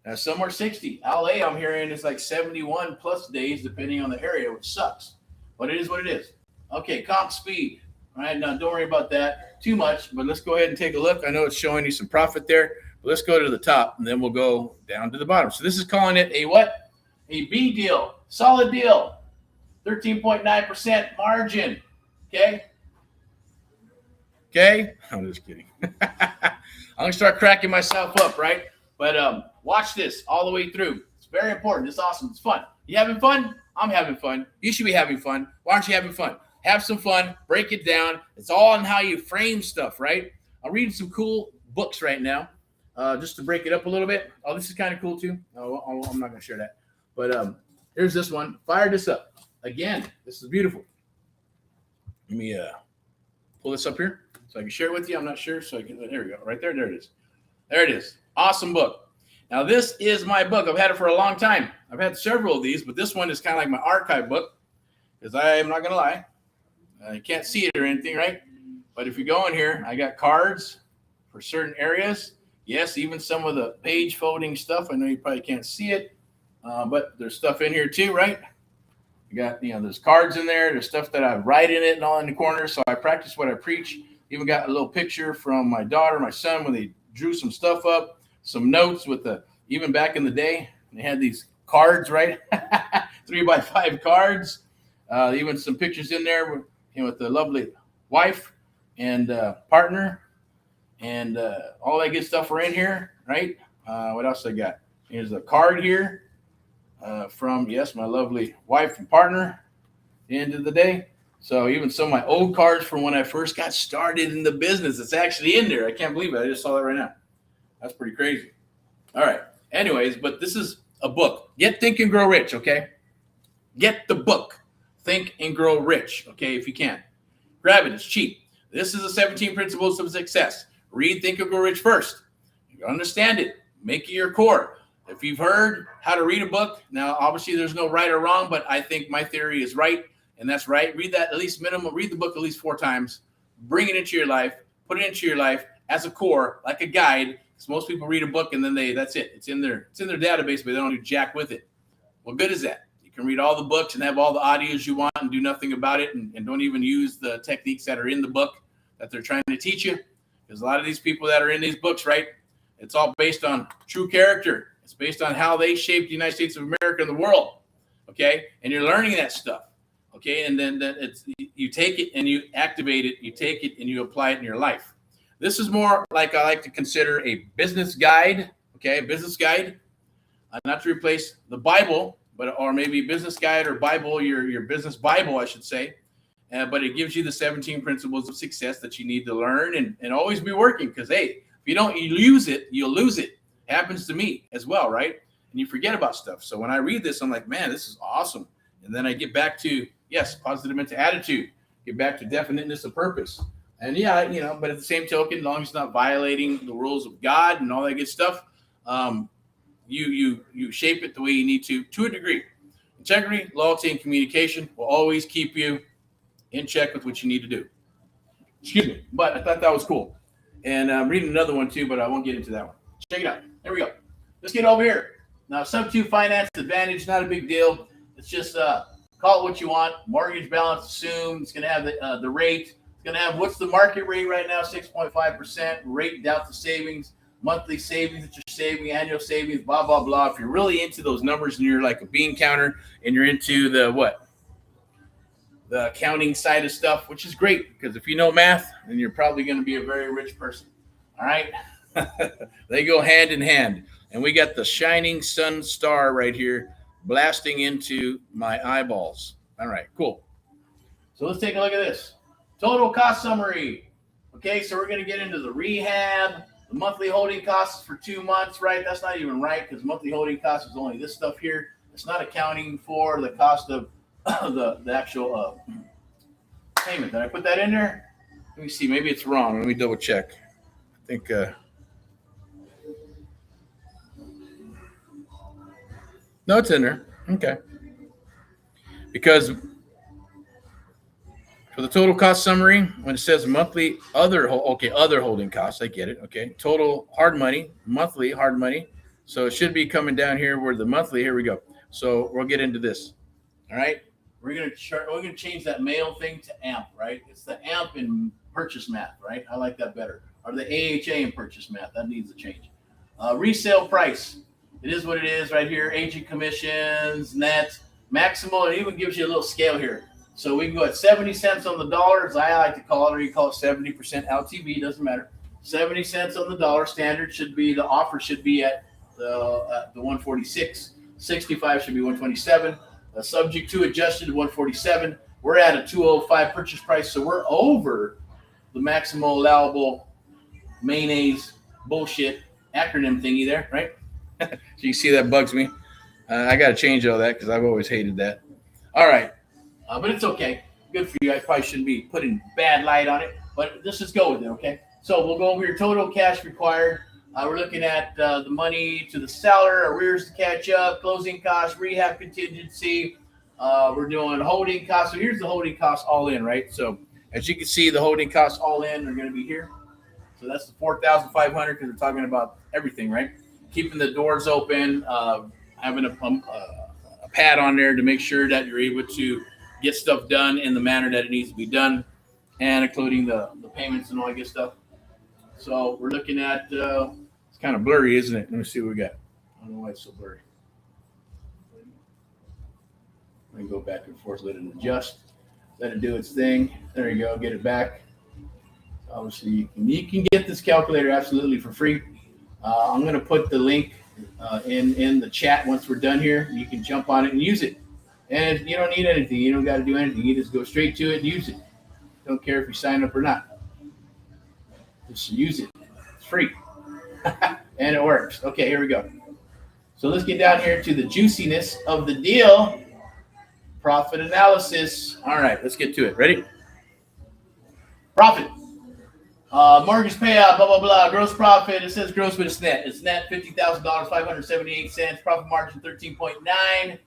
[SPEAKER 1] Now, some are 60. LA, I'm hearing, is like 71 plus days, depending on the area, which sucks. But it is what it is. Okay, comp speed. All right, now don't worry about that too much, but let's go ahead and take a look. I know it's showing you some profit there, but let's go to the top, and then we'll go down to the bottom. So this is calling it a what? A B deal. Solid deal. 13.9% margin. Okay? Okay? I'm just kidding. I'm going to start cracking myself up, right? But watch this all the way through. It's very important. It's awesome. It's fun. You having fun? I'm having fun. You should be having fun. Why aren't you having fun? Have some fun. Break it down. It's all on how you frame stuff, right? I'm reading some cool books right now just to break it up a little bit. Oh, this is kind of cool too. Oh, I'm not going to share that. But here's this one. Fire this up. Again, this is beautiful. Let me pull this up here so I can share it with you. I'm not sure. So there we go. Right there. There it is. There it is. Awesome book. Now, this is my book. I've had it for a long time. I've had several of these, but this one is kind of like my archive book because I'm not going to lie. You can't see it or anything, right? But if you go in here, I got cards for certain areas. Yes, even some of the page folding stuff. I know you probably can't see it, but there's stuff in here too, right? You got, there's cards in there. There's stuff that I write in it and all in the corner. So I practice what I preach. Even got a little picture from my daughter, my son, when they drew some stuff up, some notes with even back in the day, they had these cards, right? 3x5 cards. Even some pictures in there with the lovely wife and partner and all that good stuff are in here, right? What else I got? Here's a card here from, yes, my lovely wife and partner at the end of the day. So even some of my old cards from when I first got started in the business, it's actually in there. I can't believe it. I just saw that right now. That's pretty crazy. All right. Anyways, but this is a book. Get Think and Grow Rich, okay? Get the book. Think and Grow Rich, okay, if you can. Grab it. It's cheap. This is the 17 Principles of Success. Read Think and Grow Rich first. You understand it. Make it your core. If you've heard how to read a book, now obviously there's no right or wrong, but I think my theory is right, and that's right. Read that at least minimum. Read the book at least 4 times. Bring it into your life. Put it into your life as a core, like a guide. Because most people read a book and then that's it. It's in their database, but they don't do jack with it. What good is that? You can read all the books and have all the audios you want and do nothing about it, and don't even use the techniques that are in the book that they're trying to teach you. Because a lot of these people that are in these books, right, it's all based on true character. It's based on how they shaped the United States of America and the world, okay? And you're learning that stuff, okay? And then it's you take it and you activate it. You take it and you apply it in your life. This is more like I like to consider a business guide, okay? A business guide, not to replace the Bible, or maybe business guide or Bible, your business Bible, I should say. But it gives you the 17 principles of success that you need to learn and always be working. Because, hey, if you don't use it, you'll lose it. Happens to me as well, right? And you forget about stuff. So when I read this, I'm like, man, this is awesome. And then I get back to, yes, positive mental attitude, get back to definiteness of purpose. And yeah, but at the same token, as long as it's not violating the rules of God and all that good stuff, you shape it the way you need to a degree. Integrity, loyalty, and communication will always keep you in check with what you need to do. Excuse me. But I thought that was cool. And I'm reading another one too, but I won't get into that one. Check it out. There we go. Let's get over here. Now, Sub-2 Finance Advantage, not a big deal. It's just call it what you want. Mortgage balance assumed. It's going to have the rate. It's going to have what's the market rate right now, 6.5%. Rate out the savings, monthly savings that you're saving, annual savings, blah, blah, blah. If you're really into those numbers and you're like a bean counter and you're into the accounting side of stuff, which is great because if you know math, then you're probably going to be a very rich person. All right. They go hand in hand. And we got the shining sun star right here blasting into my eyeballs. All right, cool. So let's take a look at this. Total cost summary. Okay, so we're going to get into the rehab, the monthly holding costs for 2 months, right? That's not even right because monthly holding costs is only this stuff here. It's not accounting for the cost of the actual payment. Did I put that in there? Let me see. Maybe it's wrong. Let me double check. I think... No, it's in there. Okay. Because for the total cost summary, when it says monthly other holding costs, I get it. Okay. Total hard money, monthly hard money. So it should be coming down here where the monthly, here we go. So we'll get into this. All right. We're going to change that mail thing to AMP, right? It's the AMP in purchase math, right? I like that better. Or the AHA in purchase math. That needs a change. Resale price. It is what it is right here. Agent commissions, net, maximal. It even gives you a little scale here. So we can go at 70 cents on the dollar, as I like to call it, or you call it 70% LTV, doesn't matter. 70 cents on the dollar. Standard should be, the offer should be at the 146. 65 should be 127. Subject to adjusted 147. We're at a 205 purchase price, so we're over the maximal allowable mayonnaise bullshit acronym thingy there, right? So you see that bugs me. I got to change all that because I've always hated that. All right. But it's okay. Good for you. I probably shouldn't be putting bad light on it, but let's just go with it, okay? So we'll go over your total cash required. We're looking at the money to the seller, arrears to catch up, closing costs, rehab contingency. We're doing holding costs. So here's the holding costs all in, right? So as you can see, the holding costs all in are going to be here. So that's the $4,500 because we're talking about everything, right? Keeping the doors open, having a pad on there to make sure that you're able to get stuff done in the manner that it needs to be done, and including the payments and all that good stuff. So we're looking at, it's kind of blurry, isn't it? Let me see what we got. I don't know why it's so blurry. Let me go back and forth, let it adjust, let it do its thing. There you go, get it back. Obviously, you can get this calculator absolutely for free. I'm going to put the link in the chat once we're done here. You can jump on it and use it. And you don't need anything. You don't got to do anything. You just go straight to it and use it. Don't care if you sign up or not. Just use it. It's free. And it works. Okay, here we go. So let's get down here to the juiciness of the deal. Profit analysis. All right, let's get to it. Ready? Profit. Mortgage payout, blah, blah, blah. Gross profit. It says gross, but it's net. It's net $50,000, 578 cents. Profit margin 13.9.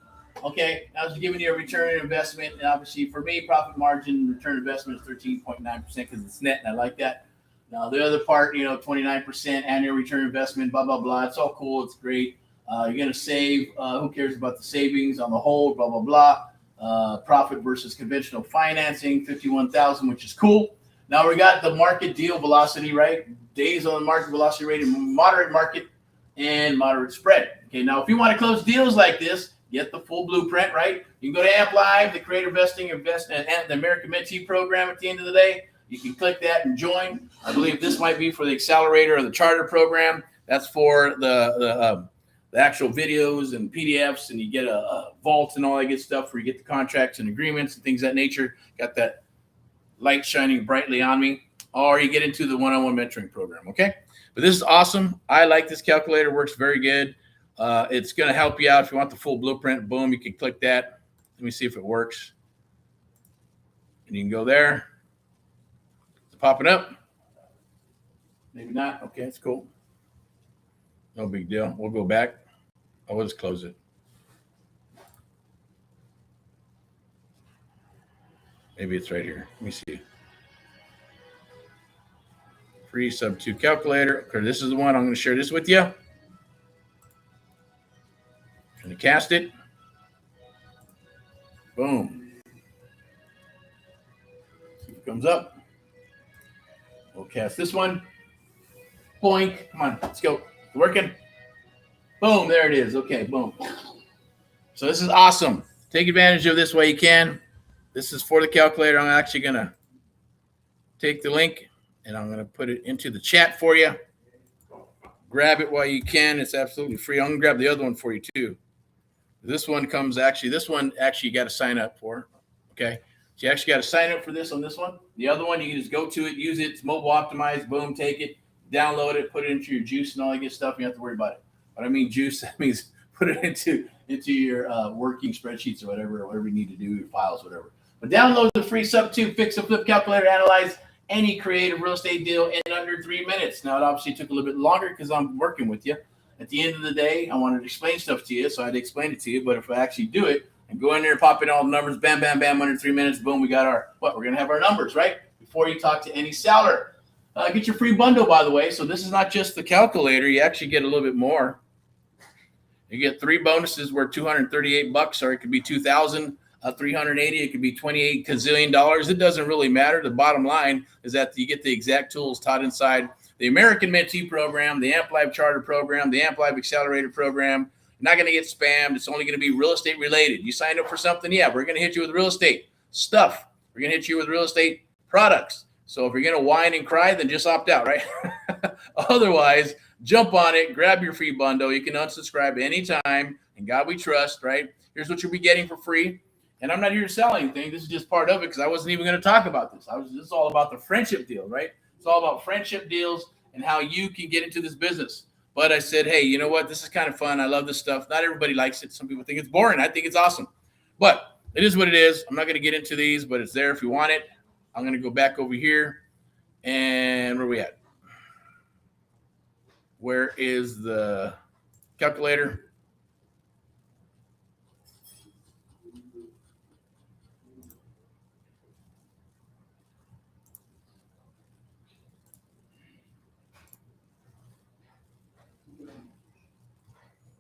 [SPEAKER 1] Okay, I was giving you a return on investment. And obviously, for me, profit margin, return on investment is 13.9% because it's net, and I like that. Now, the other part, 29% annual return on investment, blah, blah, blah. It's all cool. It's great. You're going to save. Who cares about the savings on the whole, blah, blah, blah. Profit versus conventional financing, 51,000, which is cool. Now we got the market deal velocity, right? Days on market velocity rate, moderate market, and moderate spread. Okay, now if you want to close deals like this, get the full blueprint, right? You can go to Amp Live, the Creator Investing, and the American Mentee Program at the end of the day. You can click that and join. I believe this might be for the accelerator or the charter program. That's for the actual videos and PDFs, and you get a vault and all that good stuff where you get the contracts and agreements and things of that nature. Got that light shining brightly on me, or you get into the one-on-one mentoring program, okay? But this is awesome. I like this calculator. Works very good. It's going to help you out if you want the full blueprint. Boom, you can click that. Let me see if it works. And you can go there. It's popping up. Maybe not. Okay, it's cool. No big deal. We'll go back. I'll just close it. Maybe it's right here. Let me see. Free sub 2 calculator. Okay, this is the one. I'm going to share this with you. I'm going to cast it. Boom. See if it comes up. We'll cast this one. Boink. Come on. Let's go. It's working. Boom. There it is. Okay. Boom. So this is awesome. Take advantage of this while you can. This is for the calculator. I'm actually going to take the link and I'm going to put it into the chat for you. Grab it while you can. It's absolutely free. I'm going to grab the other one for you too. This one you got to sign up for. Okay. So you actually got to sign up for this on this one. The other one, you can just go to it, use it. It's mobile optimized. Boom, take it, download it, put it into your juice and all that good stuff. You don't have to worry about it. But I mean juice, that means put it into your working spreadsheets or whatever you need to do, your files, whatever. But download the free sub 2 fix and flip calculator, analyze any creative real estate deal in under 3 minutes. Now, it obviously took a little bit longer because I'm working with you. At the end of the day, I wanted to explain stuff to you, so I had to explain it to you. But if I actually do it and go in there, pop in all the numbers, bam, bam, bam, under 3 minutes, boom, we got we're going to have our numbers, right? Before you talk to any seller. Get your free bundle, by the way. So this is not just the calculator. You actually get a little bit more. You get 3 bonuses worth $238, or it could be $2,380. It could be $28 gazillion. It doesn't really matter. The bottom line is that you get the exact tools taught inside the American Mentee Program, the Amp Live Charter Program, the Amp Live Accelerator Program. You're not going to get spammed. It's only going to be real estate related. You signed up for something? Yeah, we're going to hit you with real estate stuff. We're going to hit you with real estate products. So if you're going to whine and cry, then just opt out, right? Otherwise, jump on it, grab your free bundle. You can unsubscribe anytime. And God we trust, right? Here's what you'll be getting for free. And I'm not here to sell anything. This is just part of it because I wasn't even going to talk about this. This is all about the friendship deal, right? It's all about friendship deals and how you can get into this business. But I said, hey, you know what? This is kind of fun. I love this stuff. Not everybody likes it. Some people think it's boring. I think it's awesome. But it is what it is. I'm not going to get into these, but it's there if you want it. I'm going to go back over here. And where are we at? Where is the calculator?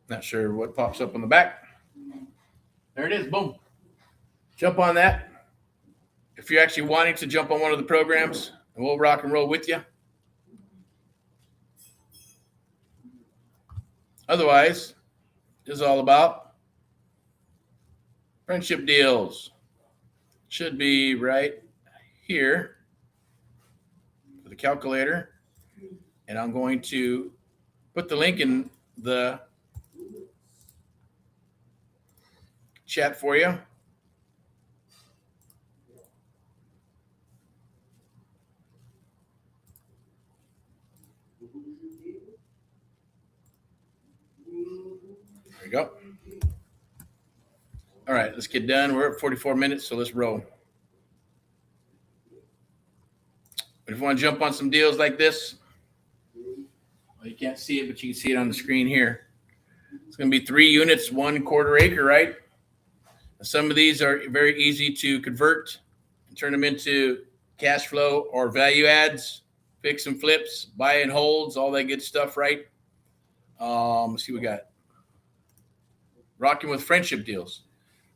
[SPEAKER 1] Not sure what pops up on the back. There it is. Boom. Jump on that. If you're actually wanting to jump on one of the programs, and we'll rock and roll with you. Otherwise, this is all about friendship deals. Should be right here for the calculator. And I'm going to put the link in the chat for you. we go. All right, let's get done. We're at 44 minutes, so let's roll. But if you want to jump on some deals like this, well, you can't see it, but you can see it on the screen here. It's going to be 3 units, 1/4 acre, right? Some of these are very easy to convert and turn them into cash flow or value adds, fix and flips, buy and holds, all that good stuff, right? Let's see what we got. Rocking with friendship deals.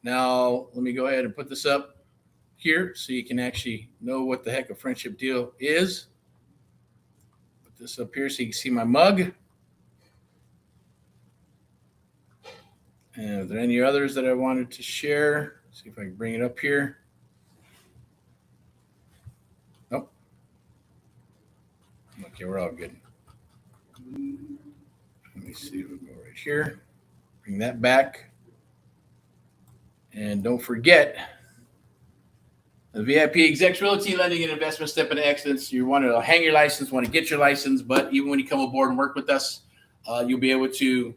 [SPEAKER 1] Now, let me go ahead and put this up here so you can actually know what the heck a friendship deal is. Put this up here so you can see my mug. And are there any others that I wanted to share? See if I can bring it up here. Nope. Okay, we're all good. Let me see. We'll go right here. Bring that back. And don't forget, the VIPexecs Realty Lending and Investment Step into Excellence. You want to hang your license, want to get your license, but even when you come aboard and work with us, you'll be able to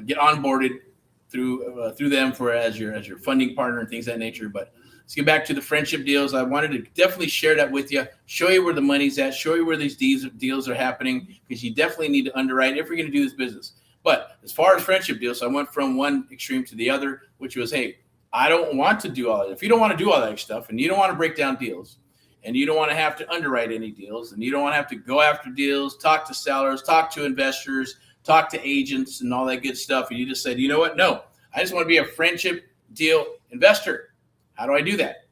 [SPEAKER 1] get onboarded through them as your funding partner and things of that nature. But let's get back to the friendship deals. I wanted to definitely share that with you, show you where the money's at, show you where these deals are happening, because you definitely need to underwrite if you're going to do this business. But as far as friendship deals, I went from one extreme to the other, which was, hey, I don't want to do all that. If you don't want to do all that stuff and you don't want to break down deals and you don't want to have to underwrite any deals and you don't want to have to go after deals, talk to sellers, talk to investors, talk to agents and all that good stuff, and you just said, you know what? No, I just want to be a friendship deal investor. How do I do that?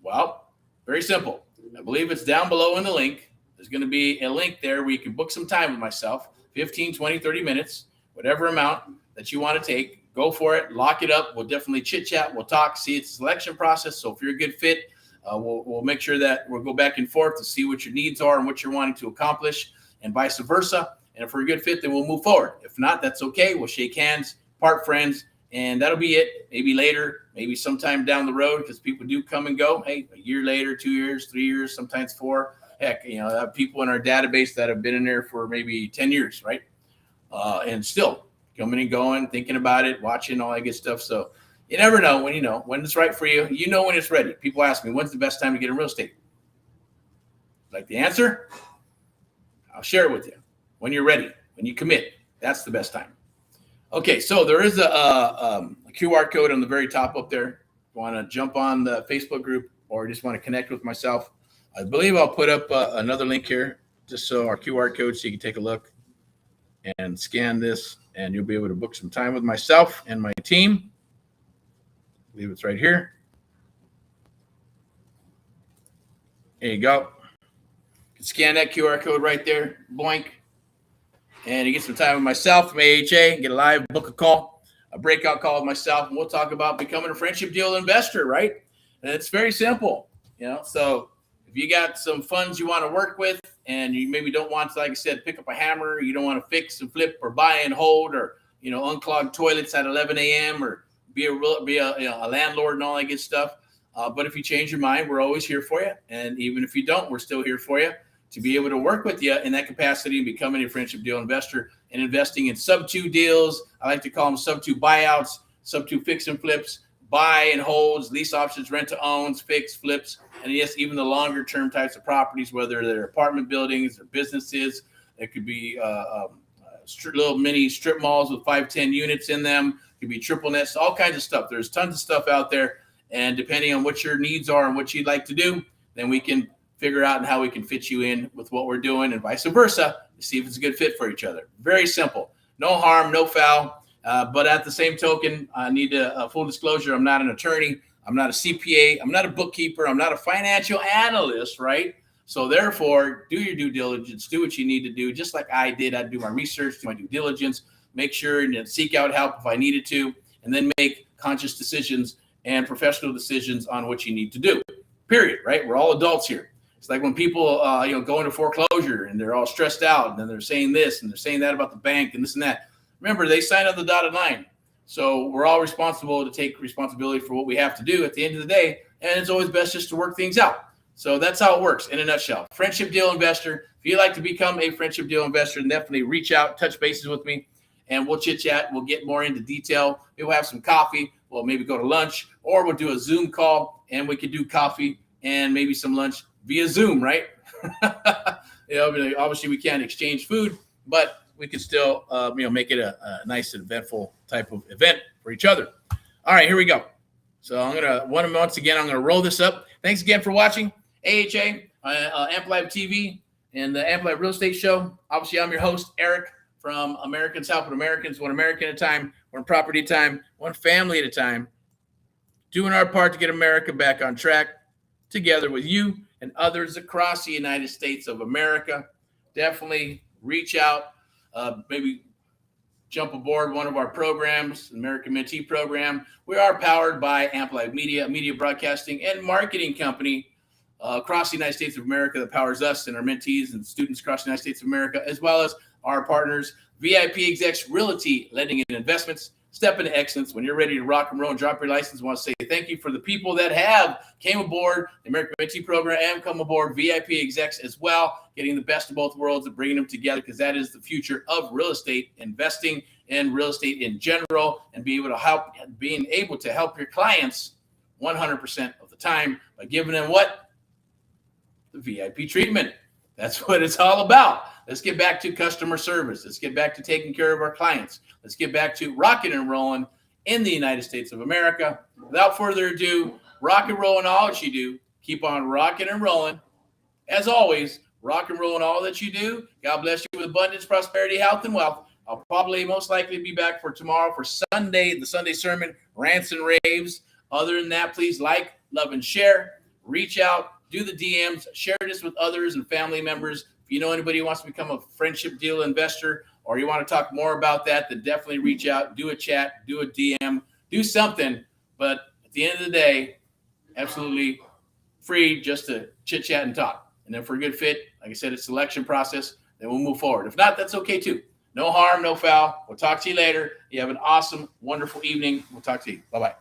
[SPEAKER 1] Well, very simple. I believe it's down below in the link. There's going to be a link there where you can book some time with myself, 15, 20, 30 minutes, whatever amount that you want to take. Go for it. Lock it up. We'll definitely chit-chat. We'll talk, see it's a selection process. So if you're a good fit, we'll make sure that we'll go back and forth to see what your needs are and what you're wanting to accomplish, and vice versa. And if we're a good fit, then we'll move forward. If not, that's okay. We'll shake hands, part friends, and that'll be it. Maybe later, maybe sometime down the road, because people do come and go. Hey, a year later, 2 years, 3 years, sometimes 4. Heck, I have people in our database that have been in there for maybe 10 years, right? And still coming and going, thinking about it, watching all that good stuff. So you never know when it's right for you. You know when it's ready. People ask me, when's the best time to get in real estate? Like the answer? I'll share it with you. When you're ready, when you commit, that's the best time. Okay, so there is a QR code on the very top up there. If you want to jump on the Facebook group or just want to connect with myself, I believe I'll put up another link here, just so our QR code, so you can take a look and scan this, and you'll be able to book some time with myself and my team. I believe it's right here. There you go. You can scan that QR code right there, boink, and you get some time with myself, from AHA, get a live, book a call, a breakout call with myself, and we'll talk about becoming a friendship deal investor, right? And it's very simple, So if you got some funds you want to work with, and you maybe don't want to, like I said, pick up a hammer, you don't want to fix and flip or buy and hold, or unclog toilets at 11 a.m. or be a landlord and all that good stuff. But if you change your mind, we're always here for you. And even if you don't, we're still here for you to be able to work with you in that capacity and becoming a friendship deal investor and investing in sub-2 deals. I like to call them sub-2 buyouts, sub-2 fix and flips, buy and holds, lease options, rent to owns, fix, flips, and yes, even the longer term types of properties, whether they're apartment buildings or businesses. It could be little mini strip malls with 5-10 units in them. It could be triple nets, all kinds of stuff. There's tons of stuff out there, and depending on what your needs are and what you'd like to do, then we can figure out how we can fit you in with what we're doing, and vice versa, to see if it's a good fit for each other. Very simple. No harm, no foul. But at the same token, I need a full disclosure. I'm not an attorney. I'm not a CPA. I'm not a bookkeeper. I'm not a financial analyst, right? So therefore, do your due diligence. Do what you need to do. Just like I did. I do my research, do my due diligence, make sure and seek out help if I needed to, and then make conscious decisions and professional decisions on what you need to do. Period, right? We're all adults here. It's like when people, go into foreclosure and they're all stressed out, and then they're saying this and they're saying that about the bank and this and that. Remember, they signed on the dotted line. So we're all responsible to take responsibility for what we have to do at the end of the day. And it's always best just to work things out. So that's how it works in a nutshell. Friendship deal investor. If you'd like to become a friendship deal investor, definitely reach out, touch bases with me. and we'll chit chat. We'll get more into detail. Maybe we'll have some coffee. We'll maybe go to lunch, or we'll do a Zoom call, and we could do coffee and maybe some lunch via Zoom, right? Obviously we can't exchange food, but we can still, make it a nice and eventful type of event for each other. All right, here we go. So once again, I'm going to roll this up. Thanks again for watching AHA, Amp Live TV, and the Amp Live Real Estate Show. Obviously, I'm your host, Eric, from Americans Helping Americans, one American at a time, one property at a time, one family at a time, doing our part to get America back on track, together with you and others across the United States of America. Definitely reach out, maybe jump aboard one of our programs, American Mentee Program. We are powered by Amp Live Media, media broadcasting and marketing company across the United States of America that powers us and our mentees and students across the United States of America, as well as our partners, VIPexecs Realty, Lending and Investments. Step into excellence. When you're ready to rock and roll and drop your license, I want to say thank you for the people that have came aboard the American Mentee Program and come aboard VIPexecs as well, getting the best of both worlds and bringing them together, because that is the future of real estate investing and real estate in general, and being able to help your clients 100% of the time by giving them what? The VIP treatment. That's what it's all about. Let's get back to customer service. Let's get back to taking care of our clients. Let's get back to rocking and rolling in the United States of America. Without further ado, rock and roll in all that you do. Keep on rocking and rolling. As always, rock and roll in all that you do. God bless you with abundance, prosperity, health, and wealth. I'll probably most likely be back for tomorrow for Sunday, the Sunday sermon, rants and raves. Other than that, please like, love, and share. Reach out, do the DMs, share this with others and family members. If you know anybody who wants to become a friendship deal investor, or you want to talk more about that, then definitely reach out, do a chat, do a DM, do something. But at the end of the day, absolutely free just to chit chat and talk. And then for a good fit, like I said, it's a selection process, then we'll move forward. If not, that's okay too. No harm, no foul. We'll talk to you later. You have an awesome, wonderful evening. We'll talk to you. Bye-bye.